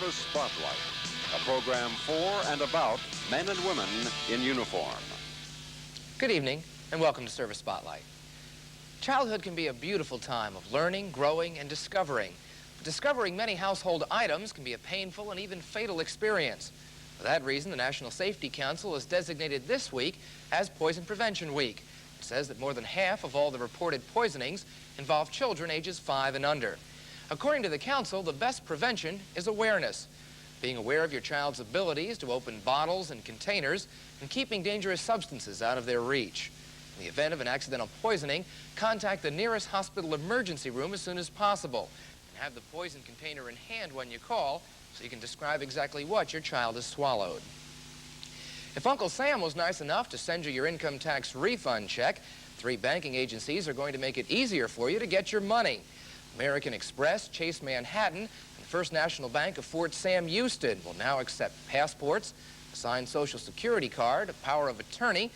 Service Spotlight, a program for and about men and women in uniform. Good evening, and welcome to Service Spotlight. Childhood can be a beautiful time of learning, growing, and discovering. But discovering many household items can be a painful and even fatal experience. For that reason, the National Safety Council has designated this week as Poison Prevention Week. It says that more than half of all the reported poisonings involve children ages 5 and under. According to the Council, the best prevention is awareness. Being aware of your child's abilities to open bottles and containers and keeping dangerous substances out of their reach. In the event of an accidental poisoning, contact the nearest hospital emergency room as soon as possible and have the poison container in hand when you call so you can describe exactly what your child has swallowed. If Uncle Sam was nice enough to send you your income tax refund check, 3 banking agencies are going to make it easier for you to get your money. American Express, Chase Manhattan, and First National Bank of Fort Sam Houston will now accept passports, a signed Social Security card, a power of attorney,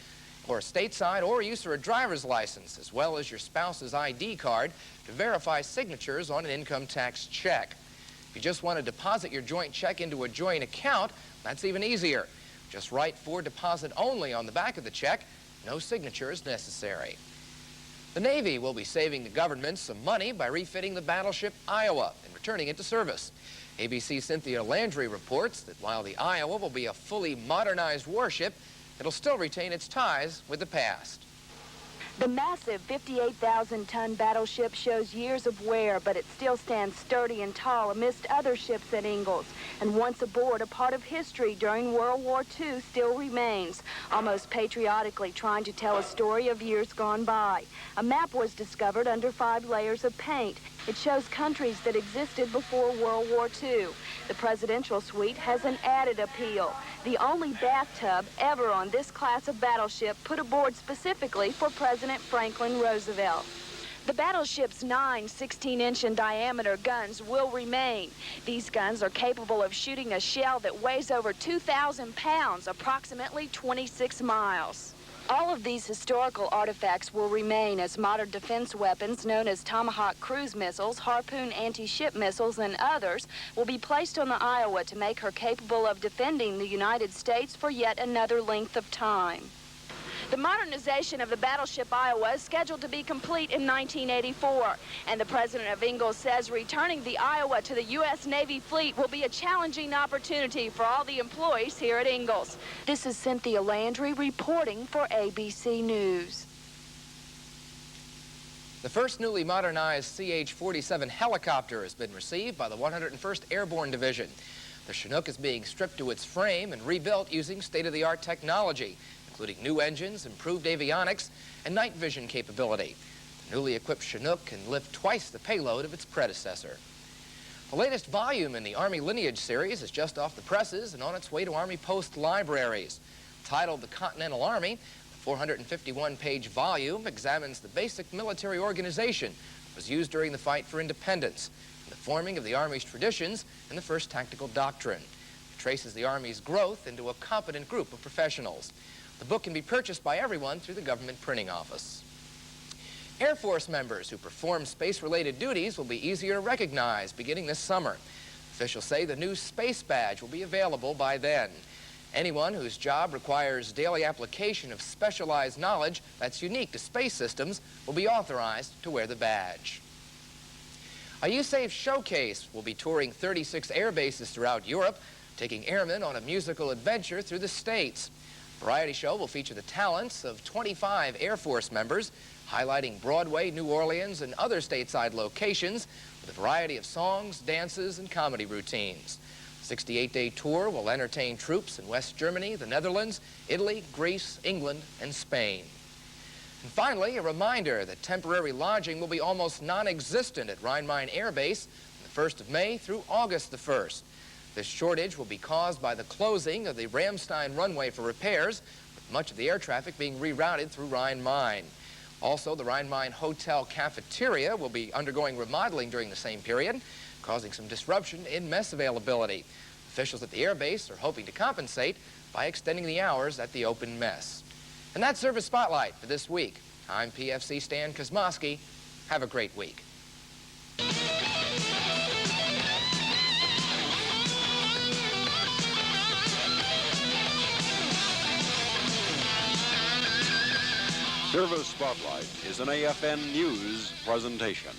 or a stateside or use of a driver's license, as well as your spouse's ID card to verify signatures on an income tax check. If you just want to deposit your joint check into a joint account, that's even easier. Just write "for deposit only" on the back of the check. No signature is necessary. The Navy will be saving the government some money by refitting the Battleship Iowa and returning it to service. ABC's Cynthia Landry reports that while the Iowa will be a fully modernized warship, it'll still retain its ties with the past. The massive 58,000-ton battleship shows years of wear, but it still stands sturdy and tall amidst other ships at Ingalls. And once aboard, a part of history during World War II still remains, almost patriotically trying to tell a story of years gone by. A map was discovered under 5 layers of paint. It shows countries that existed before World War II. The presidential suite has an added appeal. The only bathtub ever on this class of battleship put aboard specifically for President Franklin Roosevelt. The battleship's 9 16-inch in diameter guns will remain. These guns are capable of shooting a shell that weighs over 2,000 pounds, approximately 26 miles. All of these historical artifacts will remain as modern defense weapons known as Tomahawk cruise missiles, Harpoon anti-ship missiles, and others will be placed on the Iowa to make her capable of defending the United States for yet another length of time. The modernization of the Battleship Iowa is scheduled to be complete in 1984, and the president of Ingalls says returning the Iowa to the U.S. Navy fleet will be a challenging opportunity for all the employees here at Ingalls. This is Cynthia Landry reporting for ABC News. The first newly modernized CH-47 helicopter has been received by the 101st Airborne Division. The Chinook is being stripped to its frame and rebuilt using state-of-the-art technology, including new engines, improved avionics, and night vision capability. The newly equipped Chinook can lift twice the payload of its predecessor. The latest volume in the Army Lineage series is just off the presses and on its way to Army Post libraries. Titled The Continental Army, the 451-page volume examines the basic military organization that was used during the fight for independence, and the forming of the Army's traditions and the first tactical doctrine. It traces the Army's growth into a competent group of professionals. The book can be purchased by everyone through the government printing office. Air Force members who perform space-related duties will be easier to recognize beginning this summer. Officials say the new space badge will be available by then. Anyone whose job requires daily application of specialized knowledge that's unique to space systems will be authorized to wear the badge. A USAFE showcase will be touring 36 air bases throughout Europe, taking airmen on a musical adventure through the States. The variety show will feature the talents of 25 Air Force members, highlighting Broadway, New Orleans, and other stateside locations with a variety of songs, dances, and comedy routines. The 68-day tour will entertain troops in West Germany, the Netherlands, Italy, Greece, England, and Spain. And finally, a reminder that temporary lodging will be almost non-existent at Rhein-Main Air Base from the 1st of May through August the 1st. This shortage will be caused by the closing of the Ramstein runway for repairs, with much of the air traffic being rerouted through Rhein-Main. Also, the Rhein-Main Hotel cafeteria will be undergoing remodeling during the same period, causing some disruption in mess availability. Officials at the airbase are hoping to compensate by extending the hours at the open mess. And that's Service Spotlight for this week. I'm PFC Stan Kosmosky. Have a great week. Service Spotlight is an AFN News presentation.